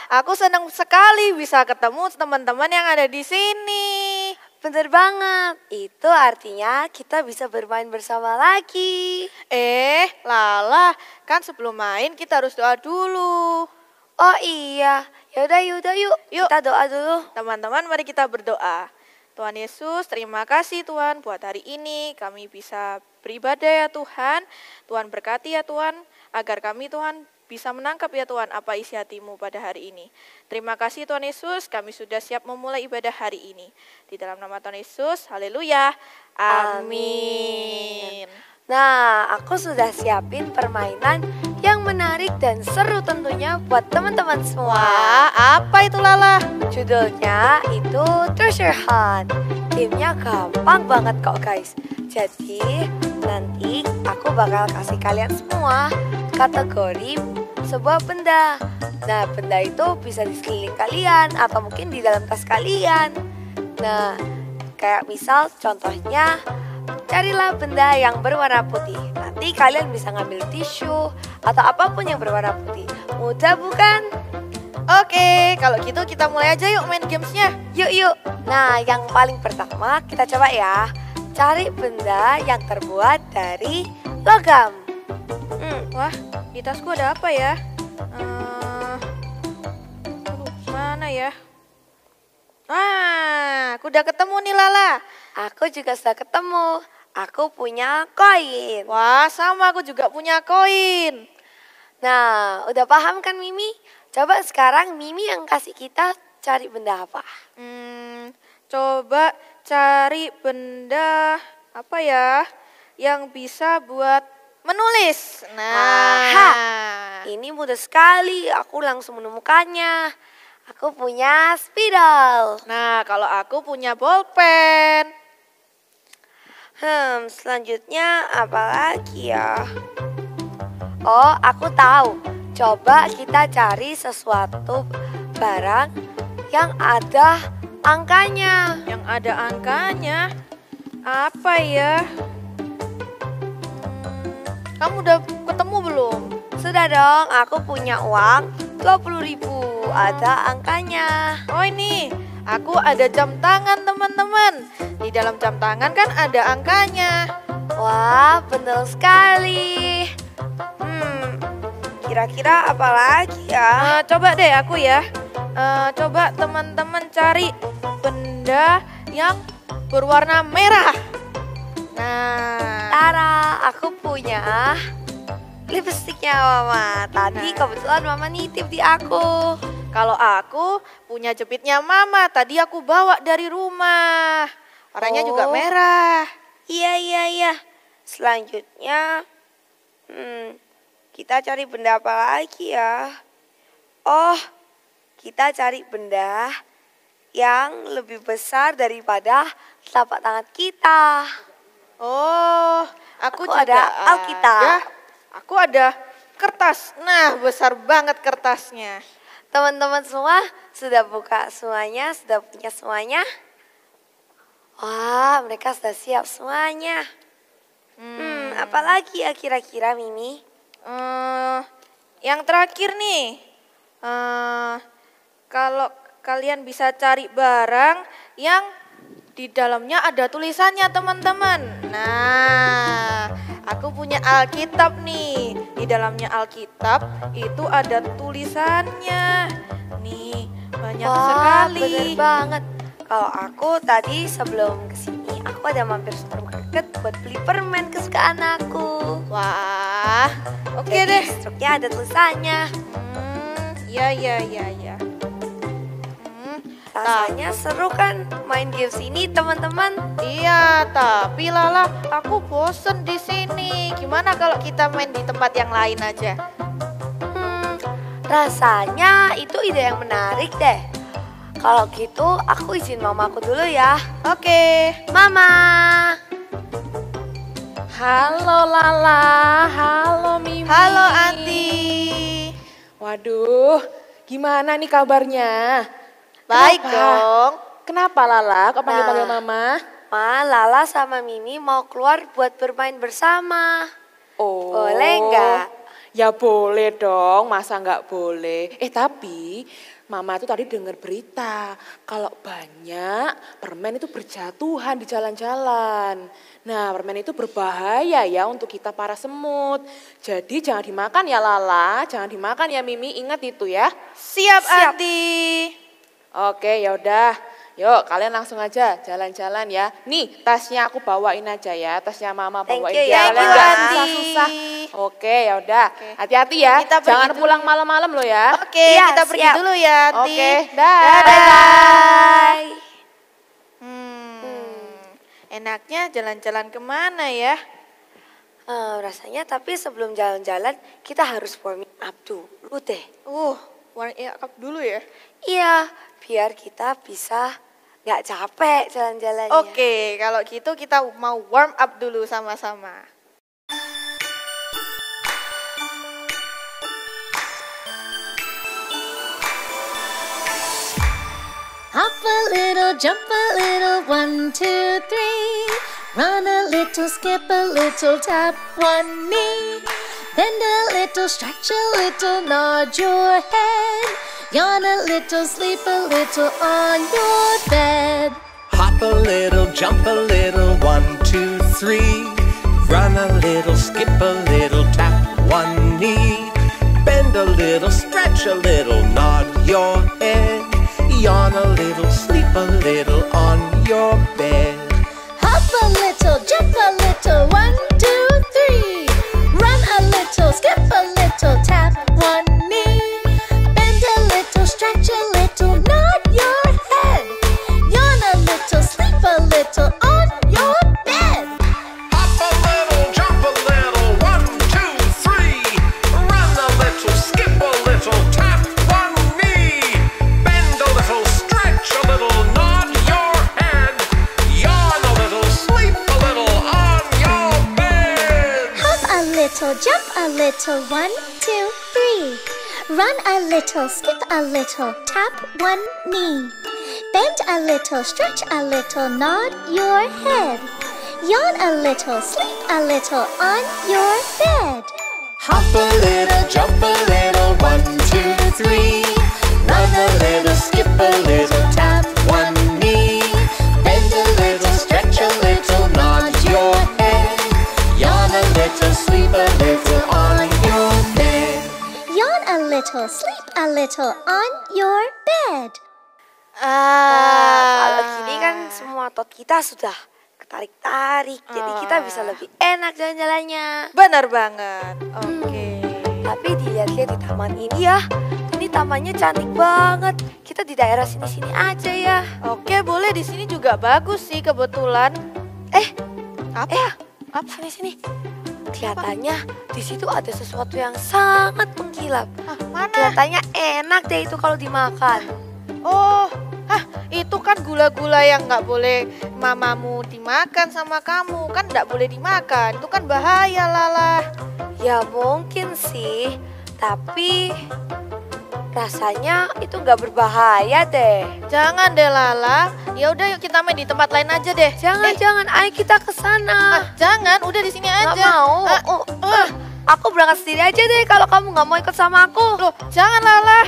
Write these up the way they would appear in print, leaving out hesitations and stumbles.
aku senang sekali bisa ketemu teman-teman yang ada di sini. Bener banget, itu artinya kita bisa bermain bersama lagi. Lala, kan sebelum main kita harus doa dulu. Oh iya, yaudah yuk. Yuk. Kita doa dulu. Teman-teman, mari kita berdoa. Tuhan Yesus, terima kasih Tuhan buat hari ini kami bisa beribadah ya Tuhan. Tuhan berkati ya Tuhan, agar kami Tuhan bisa menangkap ya Tuhan apa isi hati-Mu pada hari ini. Terima kasih Tuhan Yesus, kami sudah siap memulai ibadah hari ini. Di dalam nama Tuhan Yesus, haleluya, amin. Nah, aku sudah siapin permainan yang menarik dan seru tentunya buat teman-teman semua. Wah, apa itu Lala? Judulnya itu Treasure Hunt. Gamenya gampang banget kok guys. Jadi nanti aku bakal kasih kalian semua kategori sebuah benda. Nah, benda itu bisa di sekeliling kalian atau mungkin di dalam tas kalian. Nah, kayak misal contohnya, carilah benda yang berwarna putih. Nanti kalian bisa ngambil tisu atau apapun yang berwarna putih. Mudah bukan? Oke, kalau gitu kita mulai aja yuk main gamesnya. Yuk. Nah, yang paling pertama kita coba ya. Cari benda yang terbuat dari logam. Wah, di tasku ada apa ya? Mana ya? Aku udah ketemu nih Lala. Aku juga sudah ketemu. Aku punya koin. Wah, sama aku juga punya koin. Nah, udah paham kan Mimi? Coba sekarang Mimi yang kasih kita cari benda apa? Coba cari benda apa ya yang bisa buat menulis. Aha, ini mudah sekali. Aku langsung menemukannya. Aku punya spidol. Nah, kalau aku punya bolpen. Selanjutnya apa lagi ya? Oh, aku tahu. Coba kita cari sesuatu barang yang ada angkanya. Yang ada angkanya? Apa ya? Kamu udah ketemu belum? Sudah dong, aku punya uang 20.000. Ada angkanya. Oh ini, aku ada jam tangan teman-teman. Di dalam jam tangan kan ada angkanya. Wah, betul sekali. Kira-kira apa lagi ya? Coba deh aku ya. Coba teman-teman cari benda yang berwarna merah. Nah, Tara, aku punya lipstiknya Mama. Tadi kebetulan Mama nitip di aku. kalau aku punya jepitnya Mama. Tadi aku bawa dari rumah. Warnanya juga merah. Iya. Selanjutnya, kita cari benda apa lagi ya? Oh, kita cari benda yang lebih besar daripada telapak tangan kita. Oh, aku juga ada Alkitab. Aku ada kertas. Nah, besar banget kertasnya. Teman-teman semua sudah buka semuanya, sudah punya semuanya? Wah, mereka sudah siap semuanya. Apalagi ya kira-kira Mimi? Yang terakhir nih, kalau kalian bisa cari barang yang di dalamnya ada tulisannya teman-teman. Nah, aku punya Alkitab nih. Di dalamnya Alkitab itu ada tulisannya. Nih, banyak sekali. Bener banget. Kalau aku tadi sebelum kesini, aku ada mampir supermarket buat beli permen kesukaan aku. Wah, oke deh. Struknya ada tulisannya. Iya. Rasanya seru kan main games ini teman-teman? Iya, tapi Lala, aku bosen di sini. Gimana kalau kita main di tempat yang lain aja? Rasanya itu ide yang menarik deh. Kalau gitu aku izin mamaku dulu ya. Oke. Mama. Halo Lala, halo Mimi. Halo Anti. Waduh, gimana nih kabarnya? Baik Kenapa? dong. Kenapa Lala kok panggil-panggil Mama? Ma, Lala sama Mimi mau keluar buat bermain bersama. Oh. Boleh nggak? Ya boleh dong, masa nggak boleh. Tapi Mama itu tadi dengar berita kalau banyak permen itu berjatuhan di jalan-jalan. Nah, permen itu berbahaya ya untuk kita para semut. Jadi jangan dimakan ya Lala, jangan dimakan ya Mimi, ingat itu ya. Siap, Adi. Oke, ya udah. Yuk, kalian langsung aja jalan-jalan ya. Nih, tasnya aku bawain aja ya. Tasnya Mama bawain Thank you biar ya, kalian Mama. nggak susah-susah. Oke, ya udah. Oke. Hati-hati ya. Kita pergi Jangan dulu. pulang malam-malam loh ya. Oke, Iya, kita pergi siap. dulu ya, Adi. Oke, dah. Bye. Enaknya jalan-jalan kemana ya? Rasanya tapi sebelum jalan-jalan kita harus warming up dulu deh. Warm up dulu ya. Iya, biar kita bisa nggak capek jalan-jalannya. Oke, kalau gitu kita mau warm up dulu sama-sama. Hop a little, jump a little, 1, 2, 3. Run a little, skip a little, tap one knee. Bend a little, stretch a little, nod your head. Yawn a little, sleep a little on your bed. Hop a little, jump a little, 1, 2, 3. Run a little, skip a little, tap one knee. Bend a little, stretch a little, nod your head. Yawn a little, sleep a little on your bed. Hop a little, jump a little, 1, 2, 3. Run a little, skip a little, tap one knee. Bend a little, stretch a little, nod your head. Yawn a little, sleep a little on your bed. Hop a little, jump a little, 1, 2, 3. Run a little, skip a little, tap one knee. Bend a little, stretch a little, nod your head. Yawn a little, sleep a little on your bed. Hop a little, jump a little, 1, 2, 3. Run a little, skip a little, tap one knee. Bend a little, stretch a little, nod your head. Yawn a little, sleep a little on your bed. Hop a little, jump a little, 1, 2, 3. Run a little, skip a little, tap one knee. Bend a little, stretch a little, nod your head. Yawn a little, sleep a little on your bed. Yawn a little, sleep a little on your bed. Kalau gini kan semua otot kita sudah ketarik-tarik, jadi kita bisa lebih enak jalan-jalannya. Benar banget. Oke. Tapi dilihat-lihat di taman ini ya, ini tamannya cantik banget. Kita di daerah sini-sini aja ya. Oke, boleh di sini juga bagus sih kebetulan. Apa? Sini-sini. Kelihatannya di situ ada sesuatu yang sangat mengkilap. Mana? Kelihatannya enak deh itu kalau dimakan. Itu kan gula-gula yang nggak boleh mamamu dimakan sama kamu. Kan nggak boleh dimakan, itu kan bahaya Lala. Ya mungkin sih, tapi rasanya itu nggak berbahaya deh. Jangan deh Lala, ya udah yuk kita main di tempat lain aja deh. Jangan, ayo kita ke sana. Jangan, udah di sini Nggak aja. mau. Aku berangkat sendiri aja deh kalau kamu nggak mau ikut sama aku. Loh, jangan Lala.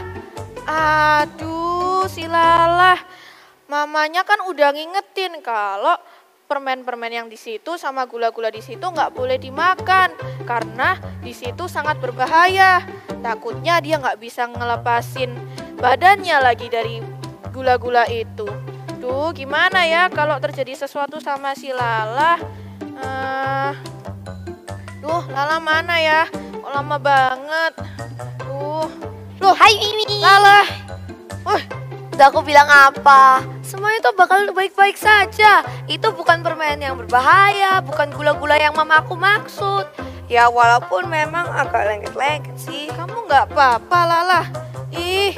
Aduh, si Lala. Mamanya kan udah ngingetin kalau permen-permen yang di situ sama gula-gula di situ nggak boleh dimakan karena di situ sangat berbahaya. Takutnya dia nggak bisa ngelepasin badannya lagi dari gula-gula itu. Duh, gimana ya kalau terjadi sesuatu sama si Lala? Lala mana ya? Kok lama banget? Loh, Hai Mimi. Lala. Udah aku bilang apa? Semuanya tuh bakal baik-baik saja. Itu bukan permen yang berbahaya, bukan gula-gula yang mama aku maksud. Ya walaupun memang agak lengket-lengket sih. Kamu nggak apa-apa, Lala? Ih,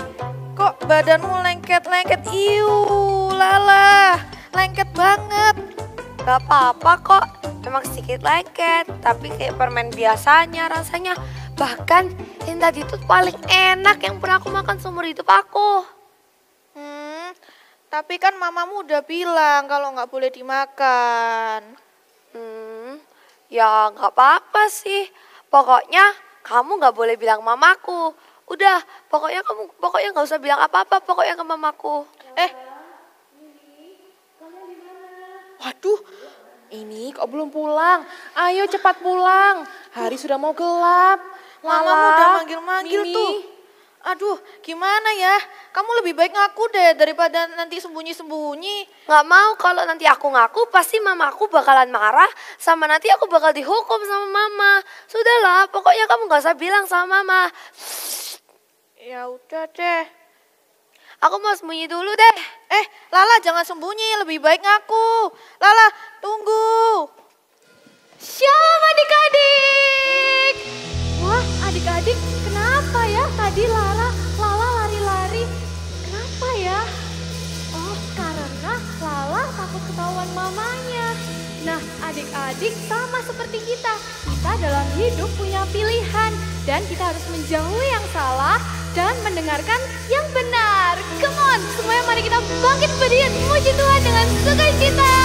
kok badanmu lengket-lengket? Iu, Lala, lengket banget. Gak apa-apa kok, memang sedikit lengket. Tapi kayak permen biasanya rasanya. Bahkan yang tadi itu paling enak yang pernah aku makan seumur hidup aku. Tapi kan mamamu udah bilang kalau nggak boleh dimakan. Ya nggak apa-apa sih. Pokoknya kamu nggak boleh bilang mamaku. Udah, pokoknya nggak usah bilang apa-apa, pokoknya ke mamaku. Waduh, ini kok belum pulang? Ayo cepat pulang. Hari sudah mau gelap. Mamamu udah manggil-manggil Mimi. tuh. Aduh, gimana ya? Kamu lebih baik ngaku deh daripada nanti sembunyi-sembunyi. Nggak mau, kalau nanti aku ngaku pasti mamaku bakalan marah, sama nanti aku bakal dihukum sama mama. Sudahlah, pokoknya kamu nggak usah bilang sama mama. Ya udah deh. Aku mau sembunyi dulu deh. Lala jangan sembunyi, lebih baik ngaku. Lala, tunggu. Syam adik-adik. Wah, adik-adik, kenapa ya tadi Lala lari-lari? Kenapa ya? Oh, karena Lala takut ketahuan mamanya. Nah, adik-adik sama seperti kita. Kita dalam hidup punya pilihan dan kita harus menjauhi yang salah dan mendengarkan yang benar. Come on, semuanya mari kita bangkit berdiri memuji Tuhan dengan sukacita.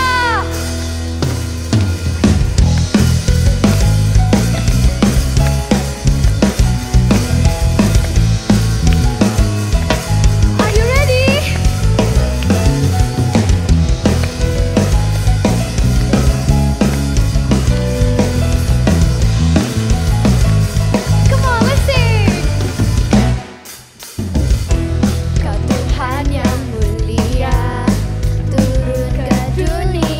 Are you ready? Come on, let's sing. Kau Tuhan yang mulia, turun ke dunia.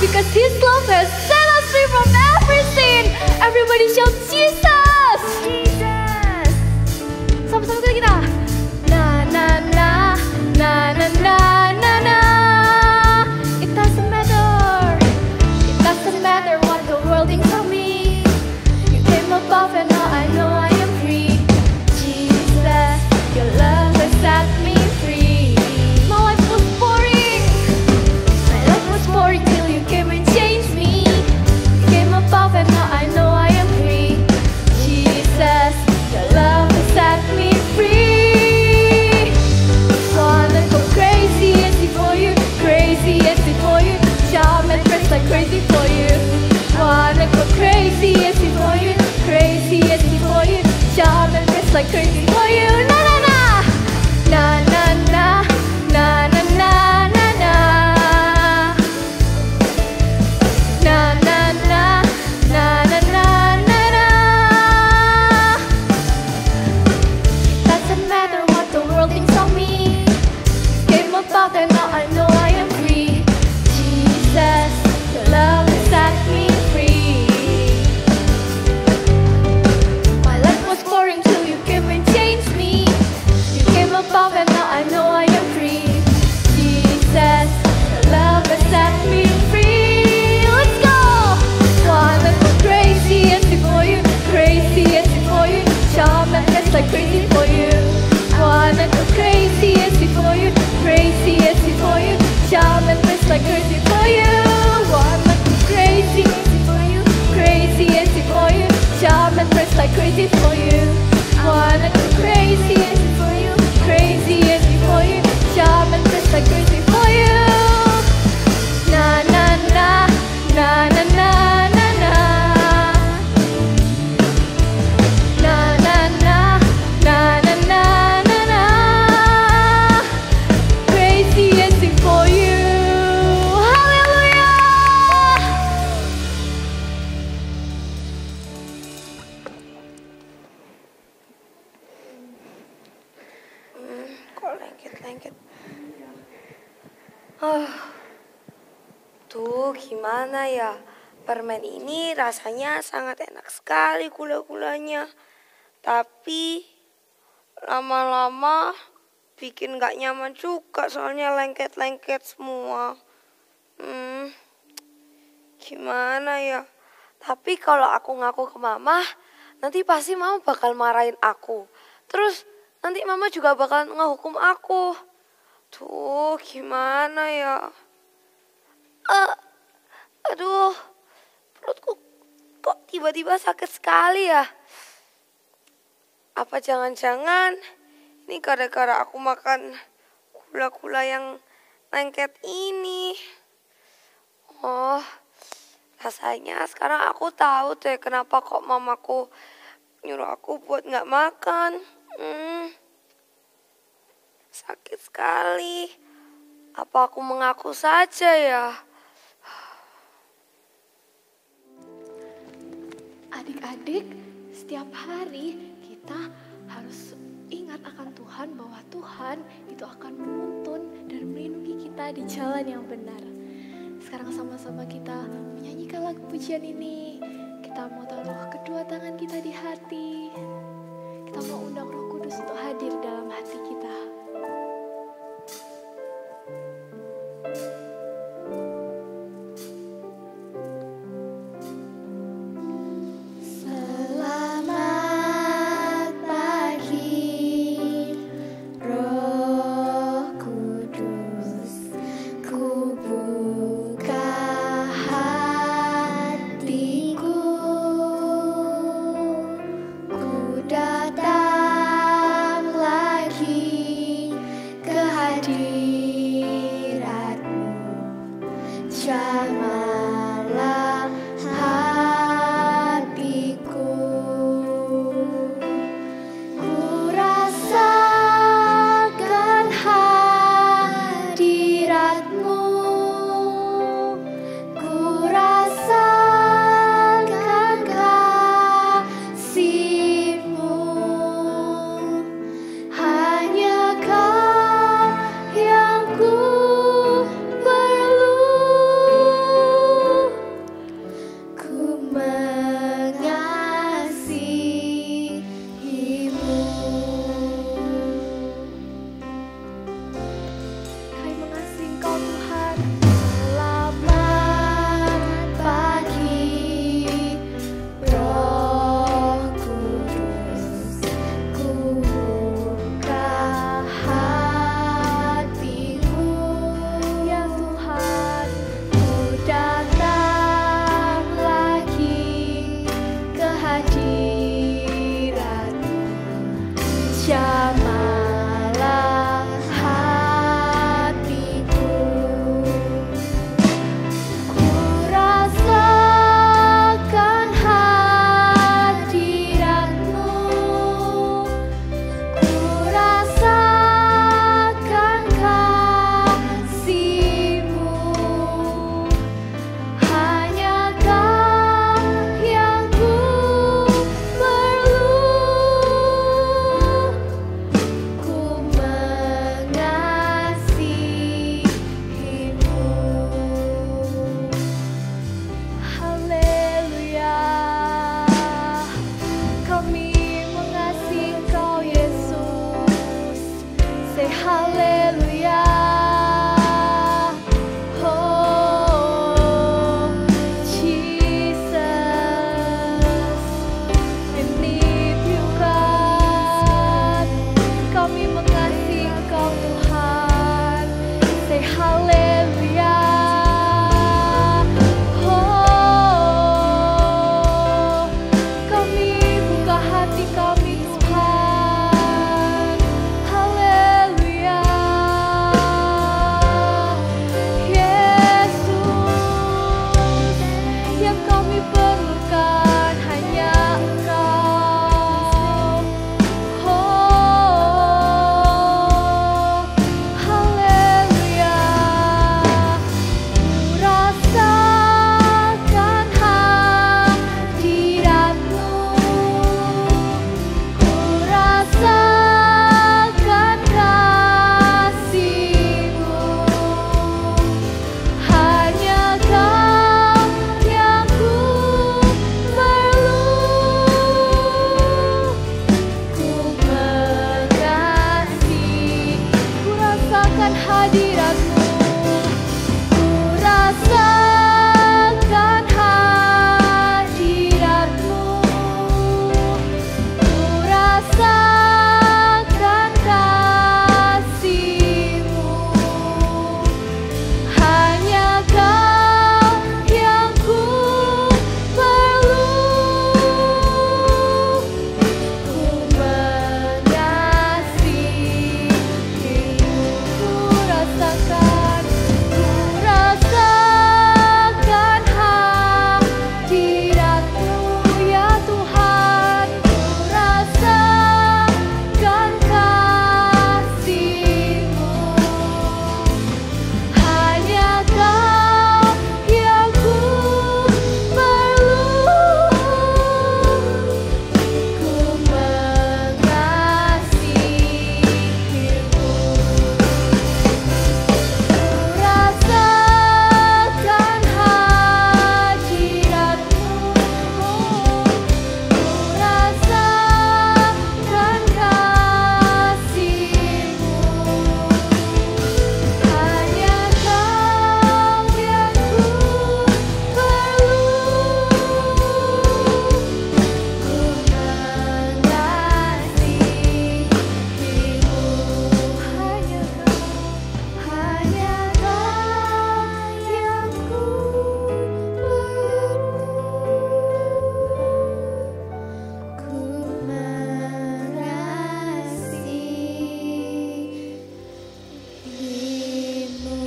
because His love has set us free from every sin. Everybody shout Jesus! Jesus! Sama-sama kita. Na na na na na na na na. It doesn't matter. It doesn't matter what the world thinks of me. You came above and now I know I am free. Jesus, your love has set me free. My life was boring. My life was boring till you came and changed me. You came above and now I know I am free. Jesus, your love has set me free. Wanna go crazy and see for you, crazy and see for you. Jump and press like crazy for you. Wanna go crazy and see for you, crazy and see for you. Jump and press like crazy for you. Na na na, na na na, na na na na na. Na na na, na na na na na. Doesn't matter what the world thinks of me. Came about and now I know I am free. Jesus, your love has set me free. My life was boring till you came and changed me. You came above and now I know I am free. Jesus, your love has set me free. Let's go! Wanna go crazy and see for you, crazy and see for you. Jump and dance like crazy for you. Wanna go crazy and see for you, crazy and see for you. Jump and dance like crazy for you. Wanna go crazy and see for you, crazy and see for you. Jump and dance like crazy for you. Wanna go crazy and see for you, crazy and see for you. Jump and dance like crazy for you. Na na na, na na na na na. Na na na, na na na na na. Crazy and sing for you. Hallelujah. Kok lengket-lengket. Tuh gimana ya? Permen ini rasanya sangat enak sekali gula-gulanya. Tapi lama-lama bikin gak nyaman juga soalnya lengket-lengket semua. Gimana ya? Tapi kalau aku ngaku ke mama, nanti pasti mama bakal marahin aku. Terus nanti mama juga bakal ngehukum aku. Tuh gimana ya? Aduh, perutku kok tiba-tiba sakit sekali ya? Apa jangan-jangan ini gara-gara aku makan gula-gula yang lengket ini? Oh, rasanya sekarang aku tahu deh kenapa kok mamaku nyuruh aku buat nggak makan. Sakit sekali. Apa aku mengaku saja ya? Adik-adik, setiap hari kita harus ingat akan Tuhan, bahwa Tuhan itu akan menuntun dan melindungi kita di jalan yang benar. Sekarang sama-sama kita menyanyikan lagu pujian ini. Kita mau taruh kedua tangan kita di hati. Kita mau undang Roh Kudus untuk hadir dalam hati kita. Selamat pagi, Roh Kudus, ku buka hatiku, ku datang lagi hadiratmu. Ku rasakan hadiratmu. Ku rasakan kasih-Mu. Hanya Kau yang ku perlu. Ku mengasihi-Mu. Ku rasakan hadirat-Mu ya Tuhan. Ku rasakan kasih-Mu. Hanya Kau yang ku perlu. Ku mengasihi-Mu. Ku rasakan hadirat-Mu. Ku rasakan kasih-Mu. Hanya Kau yang ku perlu. Ku mengasihi-Mu. Hanya Kau yang ku perlu. Ku mengasihi-Mu.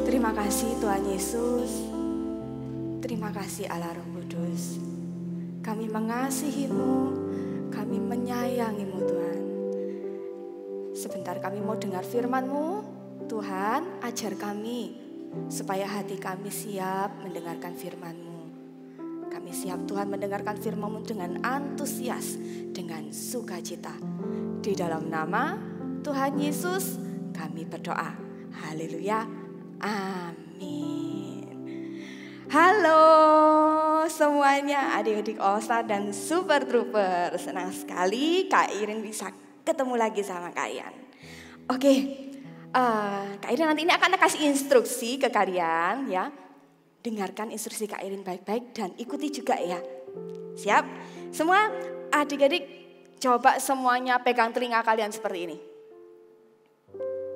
Terima kasih Tuhan Yesus. Terima kasih Allah Roh Kudus. Kami mengasihi-Mu, kami menyayangi-Mu Tuhan. Sebentar kami mau dengar firman-Mu. Tuhan, ajar kami supaya hati kami siap mendengarkan firman-Mu. Kami siap Tuhan mendengarkan firman-Mu dengan antusias, dengan sukacita. Di dalam nama Tuhan Yesus kami berdoa. Haleluya. Amin. Halo semuanya, adik-adik All-Star dan Super Trooper. Senang sekali Kak Irin bisa ketemu lagi sama kalian. Oke, Kak Irin nanti ini akan kasih instruksi ke kalian ya. Dengarkan instruksi Kak Irin baik-baik dan ikuti juga ya. Siap? Semua adik-adik coba semuanya pegang telinga kalian seperti ini.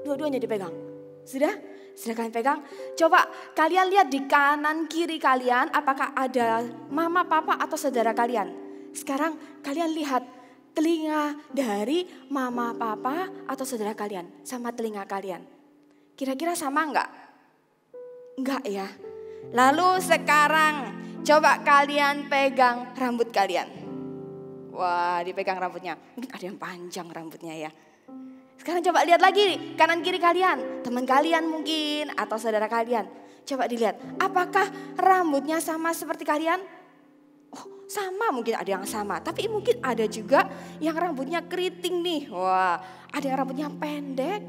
Dua-duanya dipegang. Sudah? Sudah kalian pegang? Coba kalian lihat di kanan kiri kalian apakah ada mama, papa atau saudara kalian. Sekarang kalian lihat telinga dari mama, papa atau saudara kalian sama telinga kalian. Kira-kira sama enggak? Enggak ya. Lalu sekarang coba kalian pegang rambut kalian. Wah, dipegang rambutnya. Mungkin ada yang panjang rambutnya ya. Sekarang coba lihat lagi kanan kiri kalian, teman kalian mungkin atau saudara kalian. Coba dilihat, apakah rambutnya sama seperti kalian? Oh, sama, mungkin ada yang sama, tapi mungkin ada juga yang rambutnya keriting nih. Wah, ada yang rambutnya pendek,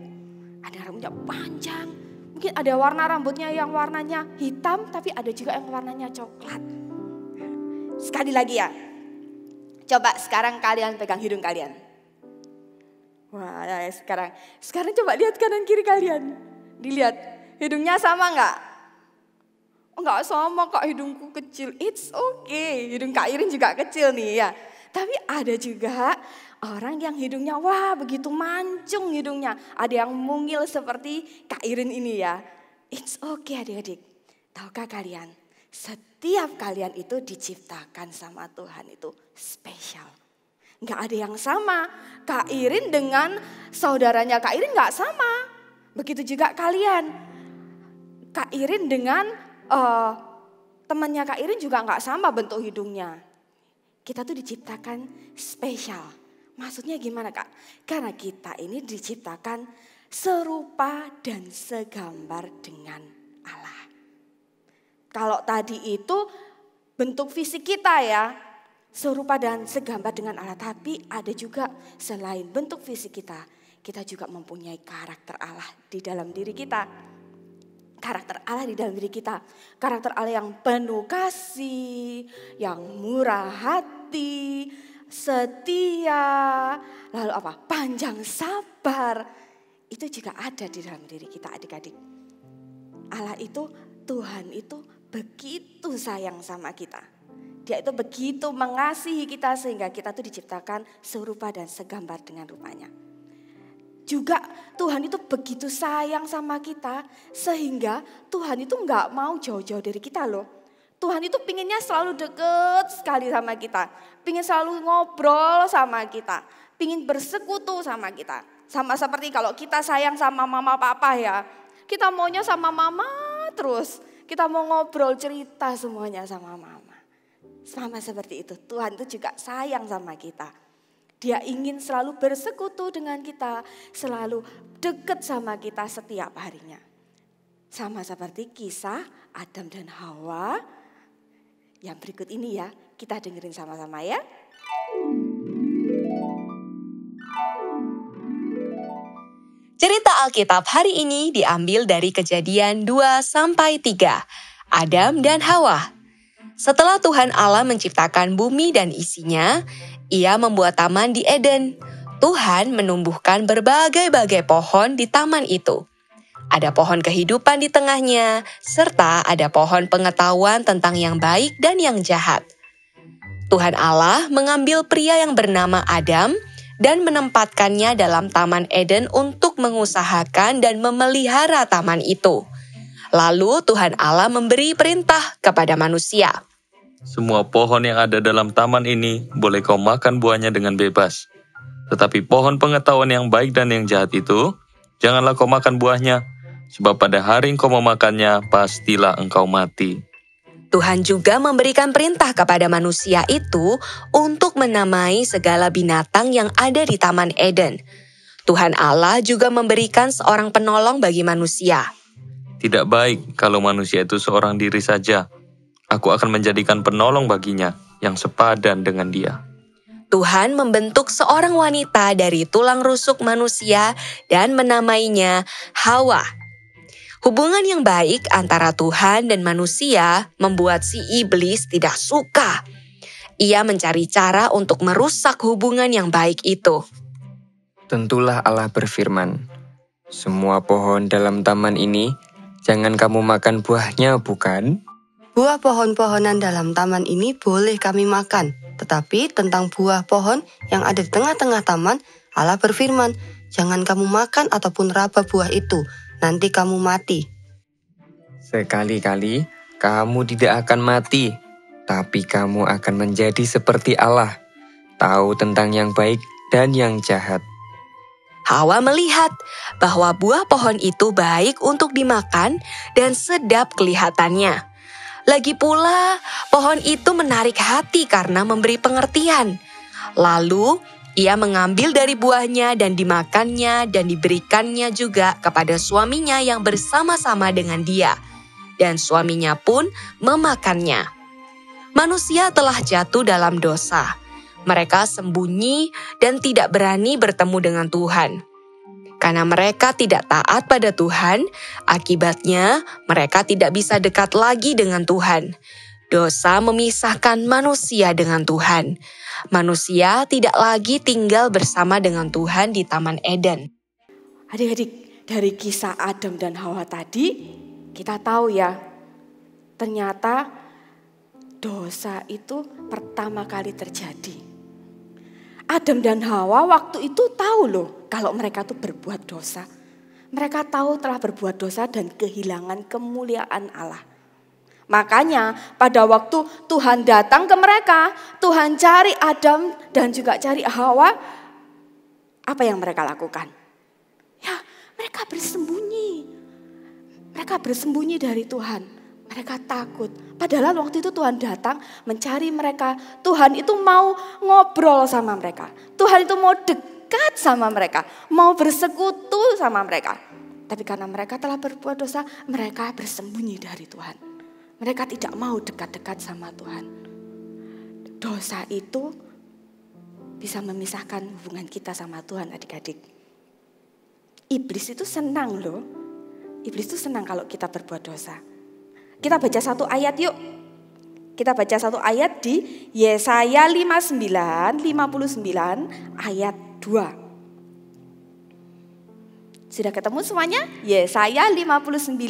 ada yang rambutnya panjang. Mungkin ada warna rambutnya yang warnanya hitam, tapi ada juga yang warnanya coklat. Sekali lagi ya. Coba sekarang kalian pegang hidung kalian. Wah, ya sekarang coba lihat kanan kiri kalian. Dilihat, hidungnya sama enggak? Oh, enggak sama Kak, hidungku kecil. It's okay, hidung Kak Irin juga kecil nih ya. Tapi ada juga orang yang hidungnya wah begitu mancung hidungnya. Ada yang mungil seperti Kak Irin ini ya. It's okay adik-adik. Tahukah kalian, setiap kalian itu diciptakan sama Tuhan itu spesial. Nggak ada yang sama. Kak Irin dengan saudaranya Kak Irin nggak sama. Begitu juga kalian. Kak Irin dengan temannya Kak Irin juga nggak sama bentuk hidungnya. Kita tuh diciptakan spesial. Maksudnya gimana Kak? Karena kita ini diciptakan serupa dan segambar dengan Allah. Kalau tadi itu bentuk fisik kita ya. Serupa dan segambar dengan Allah, tapi ada juga selain bentuk fisik kita juga mempunyai karakter Allah di dalam diri kita. Karakter Allah di dalam diri kita. Karakter Allah yang penuh kasih, yang murah hati, setia, lalu apa? Panjang sabar. Itu juga ada di dalam diri kita adik-adik. Allah itu, Tuhan itu begitu sayang sama kita. Dia itu begitu mengasihi kita sehingga kita tuh diciptakan serupa dan segambar dengan rupanya. Juga Tuhan itu begitu sayang sama kita sehingga Tuhan itu nggak mau jauh-jauh dari kita loh. Tuhan itu pinginnya selalu deket sekali sama kita. Pingin selalu ngobrol sama kita. Pingin bersekutu sama kita. Sama seperti kalau kita sayang sama mama papa ya. Kita maunya sama mama terus. Kita mau ngobrol cerita semuanya sama mama. Sama seperti itu, Tuhan itu juga sayang sama kita. Dia ingin selalu bersekutu dengan kita, selalu dekat sama kita setiap harinya. Sama seperti kisah Adam dan Hawa. Yang berikut ini ya, kita dengerin sama-sama ya. Cerita Alkitab hari ini diambil dari Kejadian 2-3, Adam dan Hawa. Setelah Tuhan Allah menciptakan bumi dan isinya, Ia membuat taman di Eden. Tuhan menumbuhkan berbagai-bagai pohon di taman itu. Ada pohon kehidupan di tengahnya, serta ada pohon pengetahuan tentang yang baik dan yang jahat. Tuhan Allah mengambil pria yang bernama Adam dan menempatkannya dalam taman Eden untuk mengusahakan dan memelihara taman itu. Lalu Tuhan Allah memberi perintah kepada manusia. Semua pohon yang ada dalam taman ini boleh kau makan buahnya dengan bebas. Tetapi pohon pengetahuan yang baik dan yang jahat itu, janganlah kau makan buahnya. Sebab pada hari engkau memakannya, pastilah engkau mati. Tuhan juga memberikan perintah kepada manusia itu untuk menamai segala binatang yang ada di Taman Eden. Tuhan Allah juga memberikan seorang penolong bagi manusia. Tidak baik kalau manusia itu seorang diri saja. Aku akan menjadikan penolong baginya yang sepadan dengan dia. Tuhan membentuk seorang wanita dari tulang rusuk manusia dan menamainya Hawa. Hubungan yang baik antara Tuhan dan manusia membuat si iblis tidak suka. Ia mencari cara untuk merusak hubungan yang baik itu. Tentulah Allah berfirman, "Semua pohon dalam taman ini, jangan kamu makan buahnya, bukan?" Buah pohon-pohonan dalam taman ini boleh kami makan. Tetapi tentang buah pohon yang ada di tengah-tengah taman, Allah berfirman, "Jangan kamu makan ataupun raba buah itu, nanti kamu mati." Sekali-kali kamu tidak akan mati, tapi kamu akan menjadi seperti Allah, tahu tentang yang baik dan yang jahat. Hawa melihat bahwa buah pohon itu baik untuk dimakan dan sedap kelihatannya. Lagi pula, pohon itu menarik hati karena memberi pengertian. Lalu, ia mengambil dari buahnya dan dimakannya dan diberikannya juga kepada suaminya yang bersama-sama dengan dia. Dan suaminya pun memakannya. Manusia telah jatuh dalam dosa. Mereka sembunyi dan tidak berani bertemu dengan Tuhan. Karena mereka tidak taat pada Tuhan, akibatnya mereka tidak bisa dekat lagi dengan Tuhan. Dosa memisahkan manusia dengan Tuhan. Manusia tidak lagi tinggal bersama dengan Tuhan di Taman Eden. Adik-adik, dari kisah Adam dan Hawa tadi, kita tahu ya, ternyata dosa itu pertama kali terjadi. Adam dan Hawa waktu itu tahu loh kalau mereka tuh berbuat dosa. Mereka tahu telah berbuat dosa dan kehilangan kemuliaan Allah. Makanya pada waktu Tuhan datang ke mereka, Tuhan cari Adam dan juga cari Hawa, apa yang mereka lakukan? Ya, mereka bersembunyi. Mereka bersembunyi dari Tuhan. Mereka takut. Padahal waktu itu Tuhan datang mencari mereka. Tuhan itu mau ngobrol sama mereka. Tuhan itu mau dekat sama mereka. Mau bersekutu sama mereka. Tapi karena mereka telah berbuat dosa, mereka bersembunyi dari Tuhan. Mereka tidak mau dekat-dekat sama Tuhan. Dosa itu bisa memisahkan hubungan kita sama Tuhan, adik-adik. Iblis itu senang loh. Iblis itu senang kalau kita berbuat dosa. Kita baca satu ayat yuk. Kita baca satu ayat di Yesaya 59 ayat 2. Sudah ketemu semuanya? Yesaya 59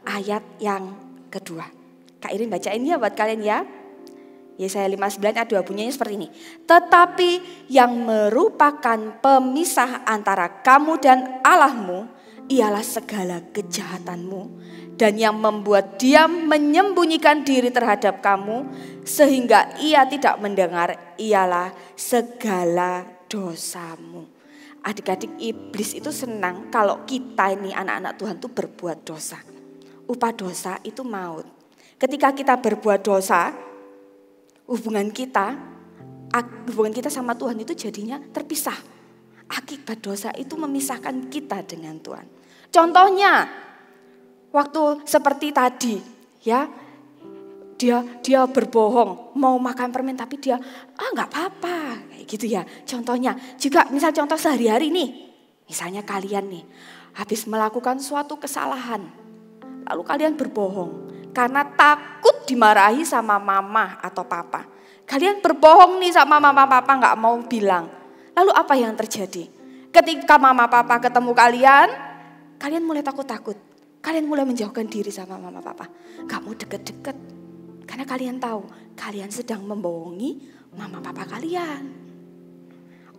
ayat yang kedua. Kak Irin bacain ya buat kalian ya. Yesaya 59 ayat 2 bunyinya seperti ini. Tetapi yang merupakan pemisah antara kamu dan Allahmu ialah segala kejahatanmu. Dan yang membuat dia menyembunyikan diri terhadap kamu sehingga ia tidak mendengar ialah segala dosamu. Adik-adik, iblis itu senang kalau kita ini anak-anak Tuhan itu berbuat dosa. Upah dosa itu maut. Ketika kita berbuat dosa, hubungan kita sama Tuhan itu jadinya terpisah. Akibat dosa itu memisahkan kita dengan Tuhan. Contohnya, waktu seperti tadi, ya, dia berbohong mau makan permen tapi dia nggak apa-apa kayak gitu ya. Contohnya juga misal contoh sehari-hari nih, misalnya kalian nih habis melakukan suatu kesalahan, lalu kalian berbohong karena takut dimarahi sama mama atau papa. Kalian berbohong nih sama mama papa nggak mau bilang. Lalu apa yang terjadi? Ketika mama papa ketemu kalian mulai takut-takut. Kalian mulai menjauhkan diri sama mama papa. Gak mau deket-deket. Karena kalian tahu, kalian sedang membohongi mama papa kalian.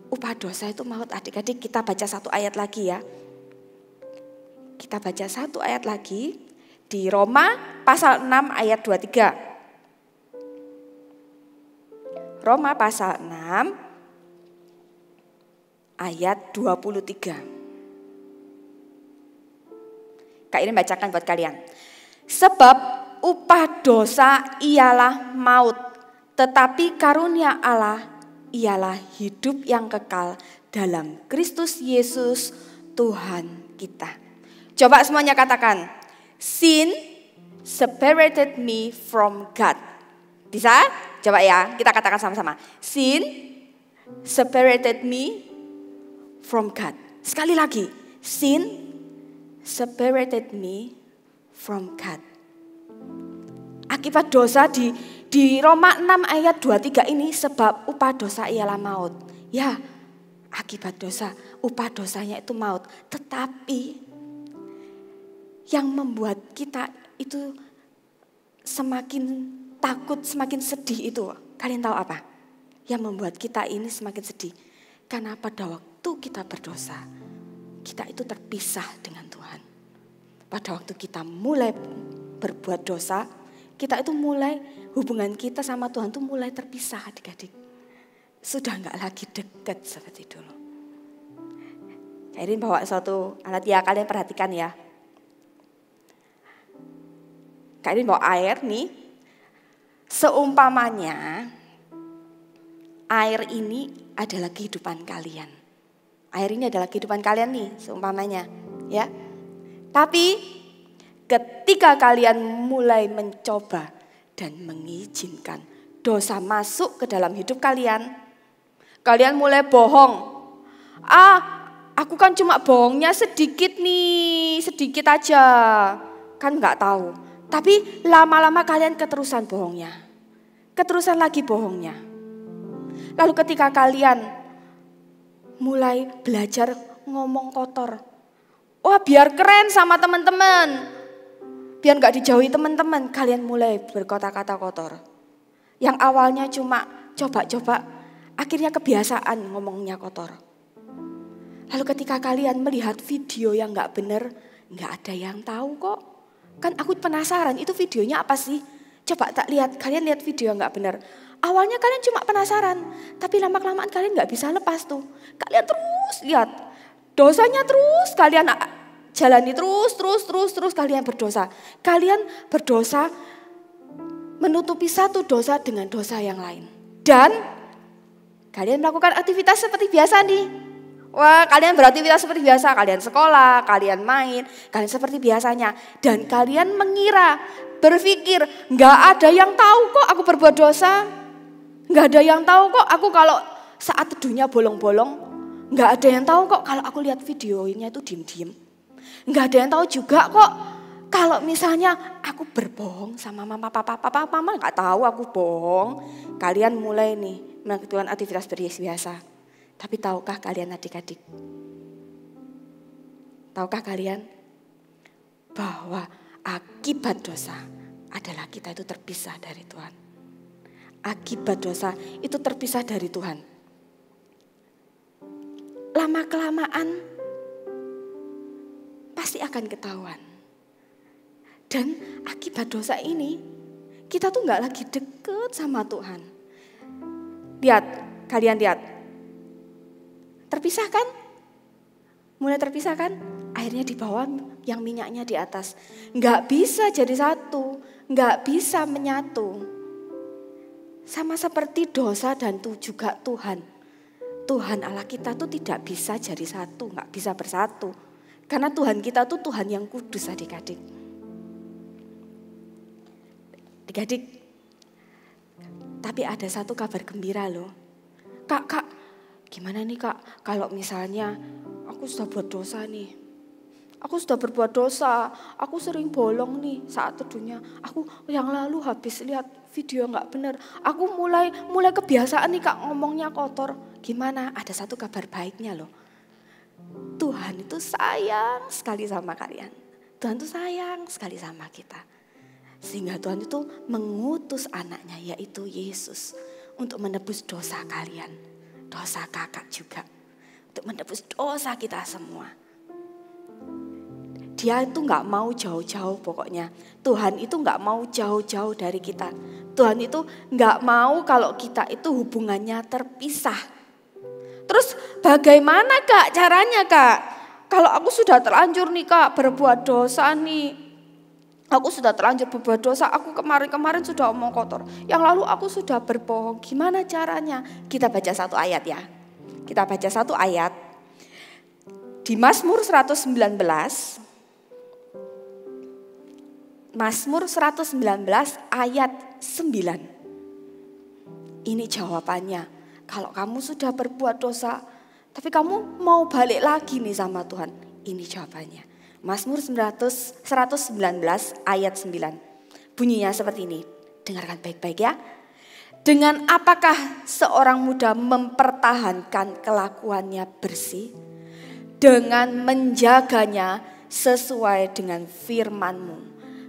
Upah dosa itu maut. Adik-adik, kita baca satu ayat lagi ya. Kita baca satu ayat lagi di Roma pasal 6 ayat 23. Roma pasal 6 ayat 23. Kak Irin bacakan buat kalian. Sebab upah dosa ialah maut, tetapi karunia Allah ialah hidup yang kekal dalam Kristus Yesus Tuhan kita. Coba semuanya katakan, sin separated me from God. Bisa? Coba ya, kita katakan sama-sama. Sin separated me from God. Sekali lagi, sin separated me from God. Akibat dosa di Roma 6 ayat 23 ini, sebab upah dosa ialah maut. Ya, akibat dosa, upah dosanya itu maut. Tetapi yang membuat kita itu semakin takut, semakin sedih itu, kalian tahu apa? Yang membuat kita ini semakin sedih. Karena pada waktu kita berdosa, kita itu terpisah dengan Tuhan. Pada waktu kita mulai berbuat dosa, kita itu mulai, hubungan kita sama Tuhan itu mulai terpisah adik-adik. Sudah enggak lagi dekat seperti dulu. Kak Irin bawa suatu alat ya, kalian perhatikan ya. Kak Irin bawa air nih. Seumpamanya air ini adalah kehidupan kalian. Air ini adalah kehidupan kalian nih, seumpamanya, ya. Tapi ketika kalian mulai mencoba dan mengizinkan dosa masuk ke dalam hidup kalian, kalian mulai bohong. Aku kan cuma bohongnya sedikit nih, sedikit aja, kan nggak tahu. Tapi lama-lama kalian keterusan bohongnya, keterusan lagi bohongnya. Lalu ketika kalian mulai belajar ngomong kotor. Wah, biar keren sama teman-teman. Biar gak dijauhi teman-teman, kalian mulai berkata-kata kotor. Yang awalnya cuma coba-coba, akhirnya kebiasaan ngomongnya kotor. Lalu ketika kalian melihat video yang gak benar, gak ada yang tahu kok. Kan aku penasaran, itu videonya apa sih? Coba tak lihat, kalian lihat video yang gak benar. Awalnya kalian cuma penasaran, tapi lama-kelamaan kalian gak bisa lepas tuh. Kalian terus lihat, dosanya terus kalian jalani terus kalian berdosa. Kalian berdosa menutupi satu dosa dengan dosa yang lain. Dan kalian melakukan aktivitas seperti biasa nih. Wah, kalian beraktivitas seperti biasa, kalian sekolah, kalian main, kalian seperti biasanya. Dan kalian mengira, berpikir, gak ada yang tahu kok aku berbuat dosa. Gak ada yang tahu kok aku kalau saat teduhnya bolong-bolong. Gak ada yang tahu kok kalau aku lihat videonya itu diem-diem. Gak ada yang tahu juga kok Kalau misalnya aku berbohong sama mama, papa mama nggak tahu aku bohong. Kalian mulai nih melakukan aktivitas biasa. Tapi tahukah kalian adik-adik? Tahukah kalian bahwa akibat dosa adalah kita itu terpisah dari Tuhan. Akibat dosa itu terpisah dari Tuhan. Lama-kelamaan pasti akan ketahuan. Dan akibat dosa ini, kita tuh gak lagi deket sama Tuhan. Lihat, kalian lihat. Terpisah kan? Mulai terpisah kan? Airnya di bawah, yang minyaknya di atas. Gak bisa jadi satu, gak bisa menyatu. Sama seperti dosa dan juga Tuhan. Tuhan Allah kita tuh tidak bisa jadi satu, gak bisa bersatu. Karena Tuhan kita tuh Tuhan yang kudus adik-adik. Adik-adik, tapi ada satu kabar gembira loh. Kak, gimana nih kak, kalau misalnya aku sudah buat dosa nih. Aku sudah berbuat dosa, aku sering bolong nih saat teduhnya. Aku yang lalu habis lihat video gak benar. Aku mulai kebiasaan nih kak ngomongnya kotor. Gimana, ada satu kabar baiknya loh. Tuhan itu sayang sekali sama kalian. Tuhan itu sayang sekali sama kita. Sehingga Tuhan itu mengutus anaknya yaitu Yesus untuk menebus dosa kalian. Dosa kakak juga. Untuk menebus dosa kita semua. Dia itu gak mau jauh-jauh pokoknya. Tuhan itu gak mau jauh-jauh dari kita. Tuhan itu gak mau kalau kita itu hubungannya terpisah. Terus bagaimana kak caranya kak? Kalau aku sudah terlanjur nih kak berbuat dosa nih. Aku sudah terlanjur berbuat dosa, aku kemarin sudah omong kotor. Yang lalu aku sudah berbohong, gimana caranya? Kita baca satu ayat ya. Kita baca satu ayat. Di Mazmur 119. Mazmur 119 ayat 9. Ini jawabannya. Kalau kamu sudah berbuat dosa, tapi kamu mau balik lagi nih sama Tuhan. Ini jawabannya. Mazmur 119 ayat 9. Bunyinya seperti ini. Dengarkan baik-baik ya. Dengan apakah seorang muda mempertahankan kelakuannya bersih? Dengan menjaganya sesuai dengan firman-Mu.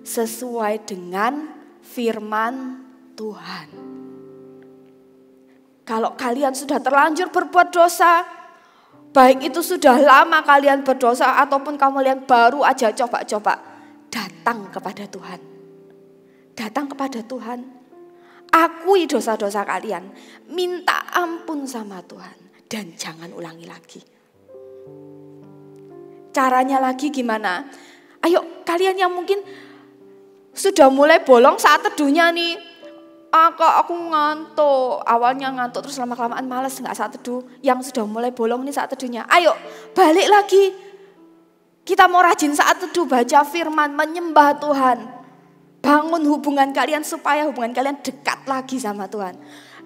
Sesuai dengan firman Tuhan. Kalau kalian sudah terlanjur berbuat dosa, baik itu sudah lama kalian berdosa ataupun kamu lihat baru aja coba-coba. Datang kepada Tuhan. Datang kepada Tuhan. Akui dosa-dosa kalian. Minta ampun sama Tuhan. Dan jangan ulangi lagi. Caranya lagi gimana? Ayo kalian yang mungkin sudah mulai bolong saat teduhnya nih. Kak aku ngantuk, awalnya ngantuk terus lama-kelamaan malas gak saat teduh. Yang sudah mulai bolong nih saat teduhnya, ayo balik lagi. Kita mau rajin saat teduh, baca firman, menyembah Tuhan. Bangun hubungan kalian supaya hubungan kalian dekat lagi sama Tuhan.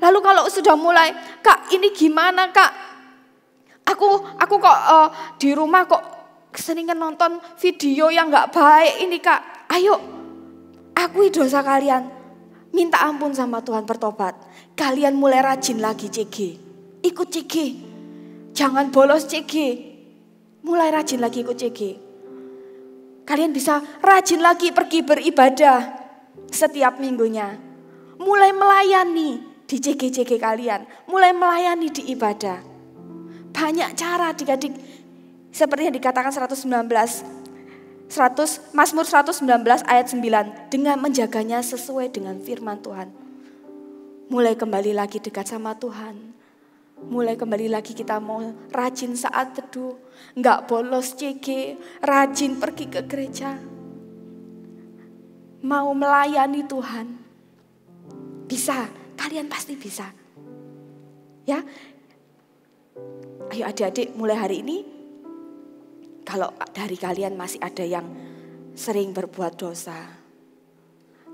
Lalu kalau sudah mulai, kak ini gimana kak? Aku kok di rumah kok keseringan nonton video yang gak baik ini kak. Ayo, akui dosa kalian. Minta ampun sama Tuhan, bertobat. Kalian mulai rajin lagi CG. Ikut CG. Jangan bolos CG. Mulai rajin lagi ikut CG. Kalian bisa rajin lagi pergi beribadah setiap minggunya. Mulai melayani di CG-CG kalian. Mulai melayani di ibadah. Banyak cara adik-adik. Seperti yang dikatakan Mazmur 119 ayat 9. Dengan menjaganya sesuai dengan firman Tuhan. Mulai kembali lagi dekat sama Tuhan. Mulai kembali lagi kita mau rajin saat teduh. Enggak bolos CG. Rajin pergi ke gereja. Mau melayani Tuhan. Bisa. Kalian pasti bisa. Ya. Ayo adik-adik mulai hari ini. Kalau dari kalian masih ada yang sering berbuat dosa,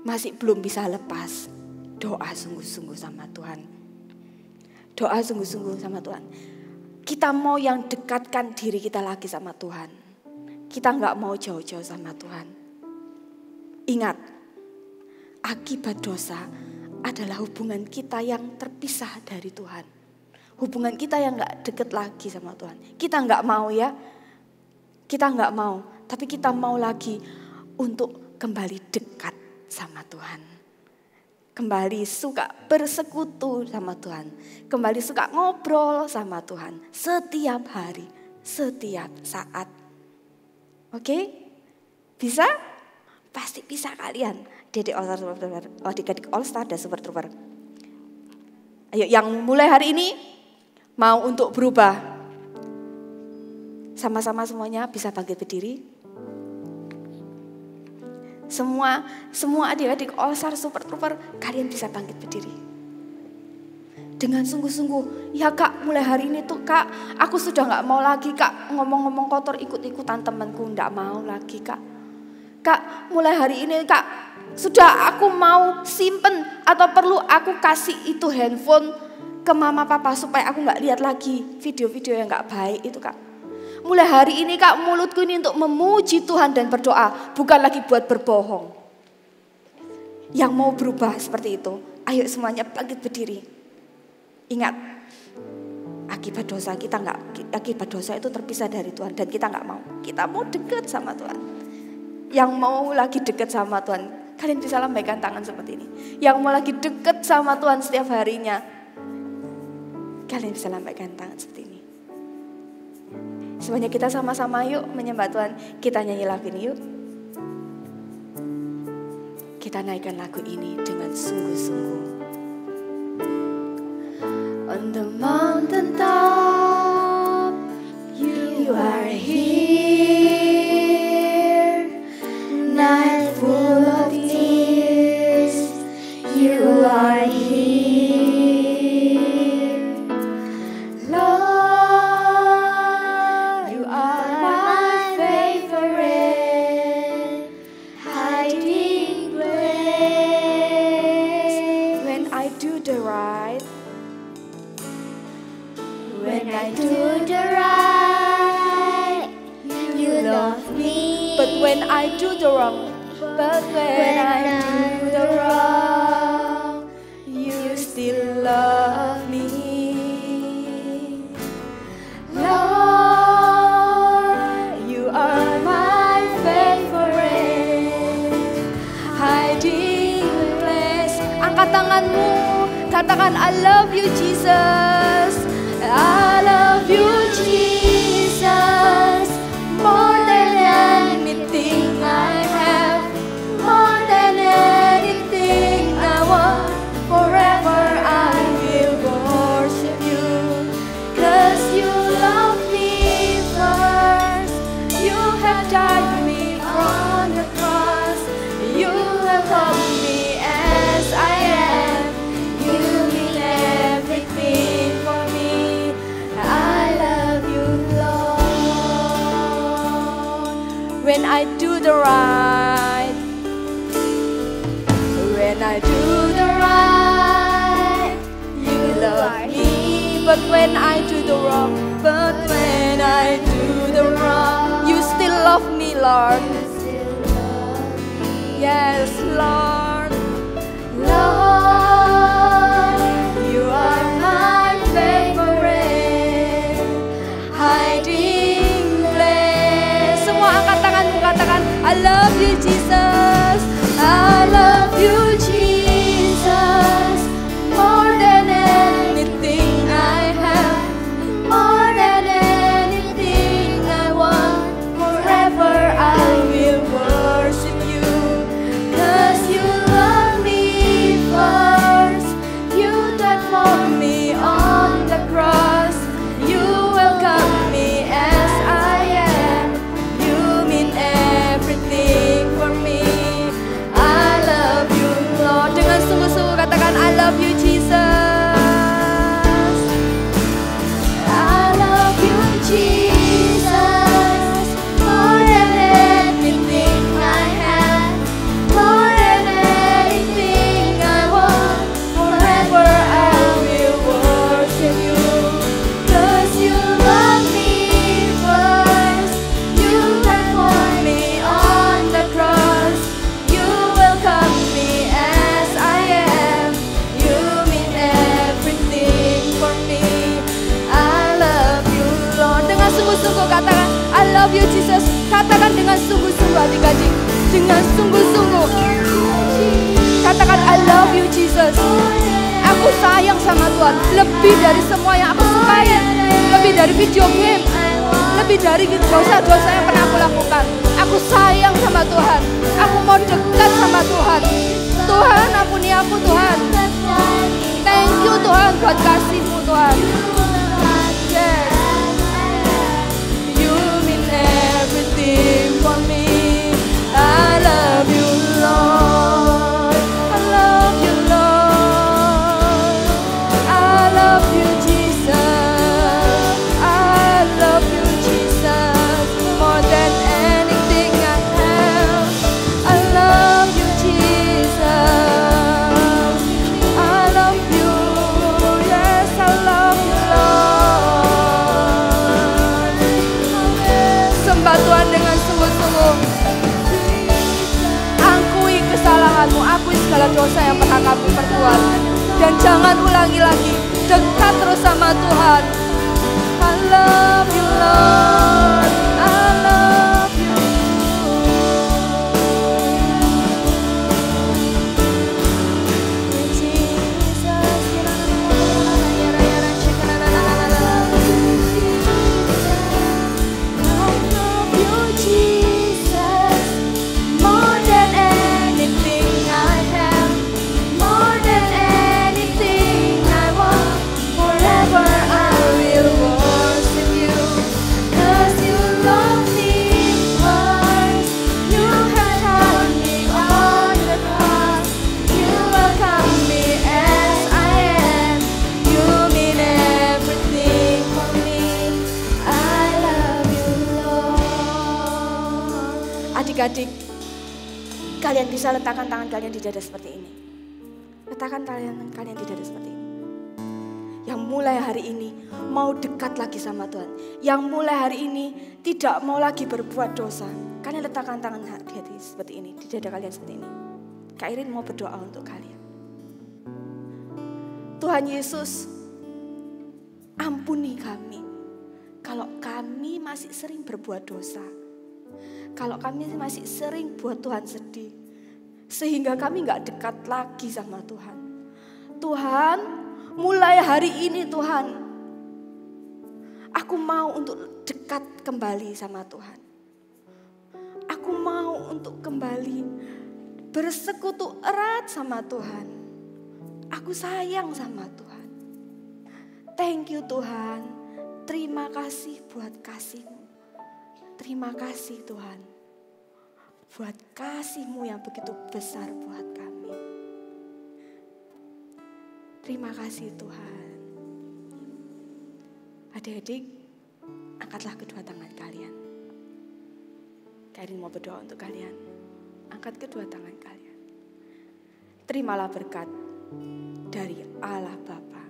masih belum bisa lepas, doa sungguh-sungguh sama Tuhan. Doa sungguh-sungguh sama Tuhan. Kita mau yang dekatkan diri kita lagi sama Tuhan. Kita gak mau jauh-jauh sama Tuhan. Ingat, akibat dosa adalah hubungan kita yang terpisah dari Tuhan. Hubungan kita yang gak deket lagi sama Tuhan. Kita gak mau ya. Kita gak mau. Tapi kita mau lagi untuk kembali dekat sama Tuhan. Kembali suka bersekutu sama Tuhan. Kembali suka ngobrol sama Tuhan. Setiap hari, setiap saat. Oke? Bisa? Pasti bisa kalian. Adik All Star dan Super Trooper. Ayo yang mulai hari ini mau untuk berubah. Sama-sama semuanya bisa bangkit berdiri. Semua adik-adik All Star Super Trooper, kalian bisa bangkit berdiri. Dengan sungguh-sungguh, ya Kak, mulai hari ini tuh Kak, aku sudah gak mau lagi Kak ngomong-ngomong kotor ikut-ikutan temanku, gak mau lagi Kak. Kak, mulai hari ini Kak, sudah aku mau simpen atau perlu aku kasih itu handphone ke mama papa supaya aku gak lihat lagi video-video yang gak baik itu Kak. Mulai hari ini Kak, mulutku ini untuk memuji Tuhan dan berdoa, bukan lagi buat berbohong. Yang mau berubah seperti itu, ayo semuanya bangkit berdiri. Ingat, akibat dosa itu terpisah dari Tuhan dan kita gak mau. Kita mau dekat sama Tuhan. Yang mau lagi dekat sama Tuhan, kalian bisa lambaikan tangan seperti ini. Yang mau lagi dekat sama Tuhan setiap harinya, kalian bisa lambaikan tangan seperti ini. Semuanya kita sama-sama yuk menyembah Tuhan. Kita nyanyi lagu ini yuk. Kita naikkan lagu ini dengan sungguh-sungguh. On the mountain top, you are here. Night full of tears, you are here. Lord, you are my favorite hiding place. When I do the right, you love me. But when I do the wrong, you still love me. Lord, you are my favorite hiding place. Angkat tanganmu, katakan I love you Jesus. I love you Jesus, more than anything I have, more than anything I want. Forever I will worship you, 'cause you love me first. You have died me on the cross. You have loved me as I am. You mean everything for me. I love you, Lord. When I do the right, when I do the right, you love me. But when I do the wrong, you still love me, Lord. Yes, Lord. Lord, you are my favorite hiding place. Semua angkat tanganmu, katakan I love you Jesus, I love you Jesus, more than anything I have, more than anything I want. Forever I will worship you, 'cause you love you Jesus. Katakan dengan sungguh-sungguh adik-adik. Dengan sungguh-sungguh. Katakan I love you Jesus. Aku sayang sama Tuhan. Lebih dari semua yang aku sukai. Lebih dari video game. Lebih dari dosa-dosa yang pernah aku lakukan. Aku sayang sama Tuhan. Aku mau dekat sama Tuhan. Tuhan ampuni aku Tuhan. Thank you Tuhan buat kasih-Mu Tuhan. Yes. You mean everything for me. I love you Lord. I love you Lord. I love you Jesus. I love you Jesus. More than anything I have. I love you Jesus. I love you. Yes, I love you Lord. Sembah Tuhan dengan sungguh-sungguh. Akui kesalahanmu, akui segala dosa yang pernah kamu perbuat. Dan jangan ulangi lagi. Dekat terus sama Tuhan. I love you Lord. I love you. More than anything I have, more than anything I want, forever I will worship you. 'Cause you love me first, you have turned me on the cross, you welcome me as I am, you mean everything for me. I love you Lord. Adik-adik, kalian bisa letakkan tangan kalian di dada seperti ini. Letakkan tangan kalian di dada seperti ini. Yang mulai hari ini mau dekat lagi sama Tuhan. Yang mulai hari ini tidak mau lagi berbuat dosa. Kalian letakkan tangan di hati seperti ini. Di dada kalian seperti ini. Kak Irin mau berdoa untuk kalian. Tuhan Yesus, ampuni kami. Kalau kami masih sering berbuat dosa. Kalau kami masih sering buat Tuhan sedih. Sehingga kami gak dekat lagi sama Tuhan. Tuhan, mulai hari ini Tuhan, aku mau untuk dekat kembali sama Tuhan. Aku mau untuk kembali bersekutu erat sama Tuhan. Aku sayang sama Tuhan. Thank you Tuhan. Terima kasih buat kasih-Mu. Terima kasih Tuhan. Buat kasih-Mu yang begitu besar buat kami. Terima kasih Tuhan. Adik-adik, angkatlah kedua tangan kalian. Kalian mau berdoa untuk kalian. Angkat kedua tangan kalian. Terimalah berkat dari Allah Bapa,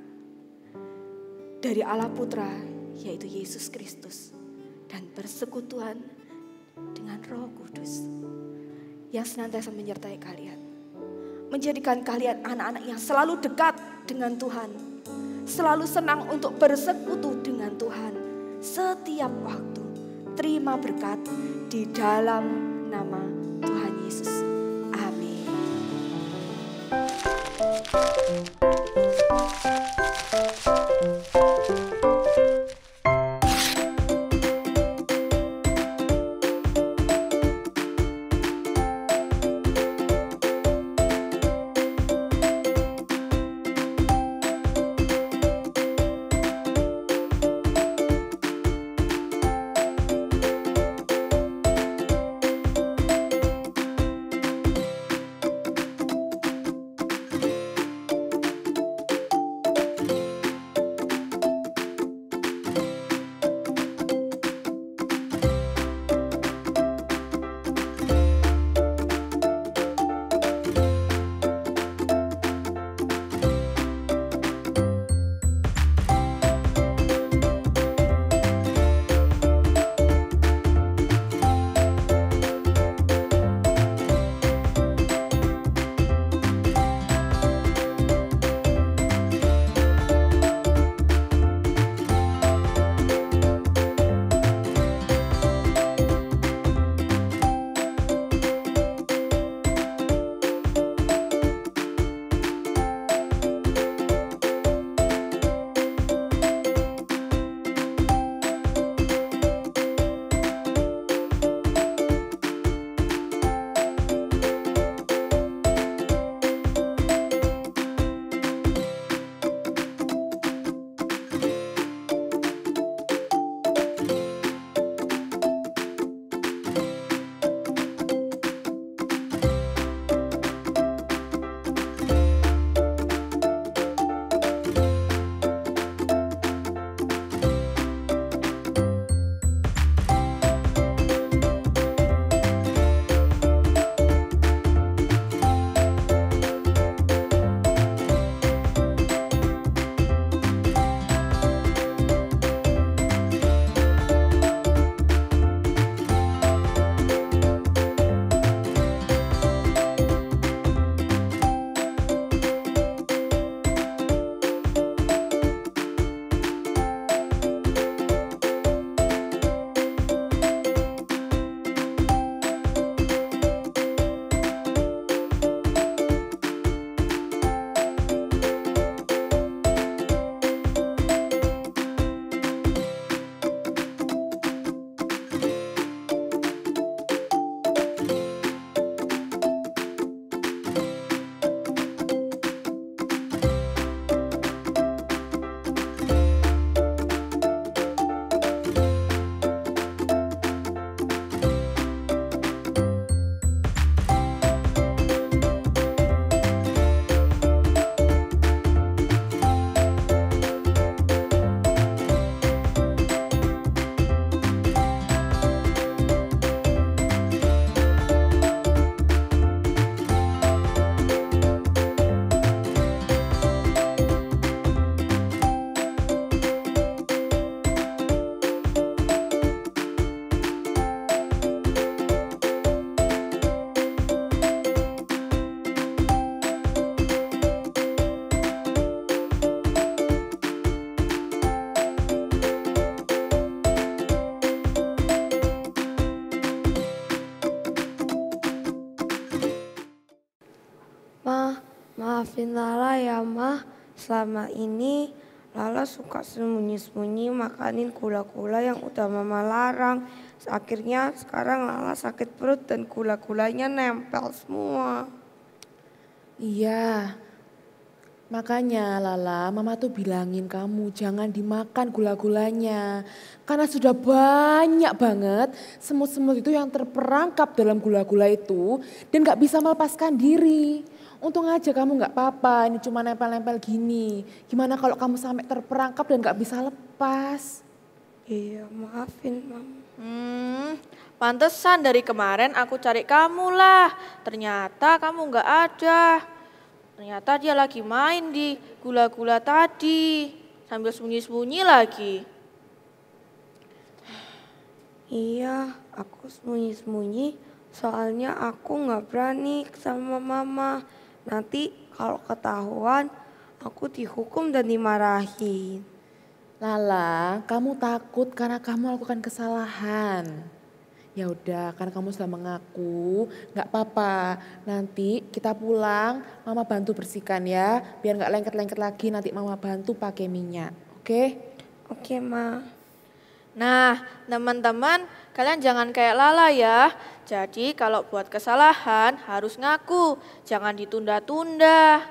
dari Allah Putra, yaitu Yesus Kristus, dan persekutuan dengan Roh Kudus yang senantiasa menyertai kalian. Menjadikan kalian anak-anak yang selalu dekat dengan Tuhan. Selalu senang untuk bersekutu dengan Tuhan setiap waktu. Terima berkat di dalam nama Tuhan Yesus. Amin. Maafin Lala ya, Ma. Selama ini Lala suka sembunyi-sembunyi makanin gula-gula yang udah Mama larang. Akhirnya sekarang Lala sakit perut dan gula-gulanya nempel semua. Iya, makanya Lala, Mama tuh bilangin kamu jangan dimakan gula-gulanya. Karena sudah banyak banget semut-semut itu yang terperangkap dalam gula-gula itu dan gak bisa melepaskan diri. Untung aja kamu gak apa-apa, ini cuma nempel-nempel gini. Gimana kalau kamu sampai terperangkap dan gak bisa lepas? Iya, maafin Mama. Pantesan dari kemarin aku cari kamu lah. Ternyata kamu nggak ada. Ternyata dia lagi main di gula-gula tadi. Sambil sembunyi-sembunyi lagi. Iya, aku sembunyi-sembunyi soalnya aku nggak berani sama Mama. Nanti kalau ketahuan aku dihukum dan dimarahin. Lala, kamu takut karena kamu melakukan kesalahan. Ya udah, karena kamu sudah mengaku, nggak apa-apa. Nanti kita pulang, Mama bantu bersihkan ya, biar nggak lengket-lengket lagi. Nanti Mama bantu pakai minyak, oke? Oke, Ma. Nah, teman-teman, kalian jangan kayak Lala ya. Jadi kalau buat kesalahan harus ngaku, jangan ditunda-tunda.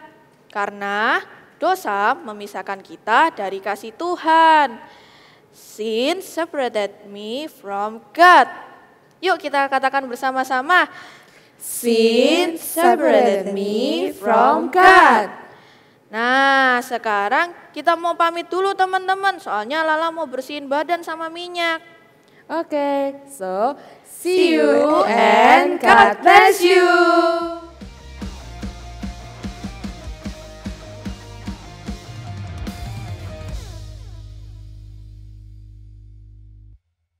Karena dosa memisahkan kita dari kasih Tuhan. Sin separated me from God. Yuk kita katakan bersama-sama. Sin separated me from God. Nah, sekarang kita mau pamit dulu teman-teman. Soalnya Lala mau bersihin badan sama minyak. Oke, so see you and God bless you.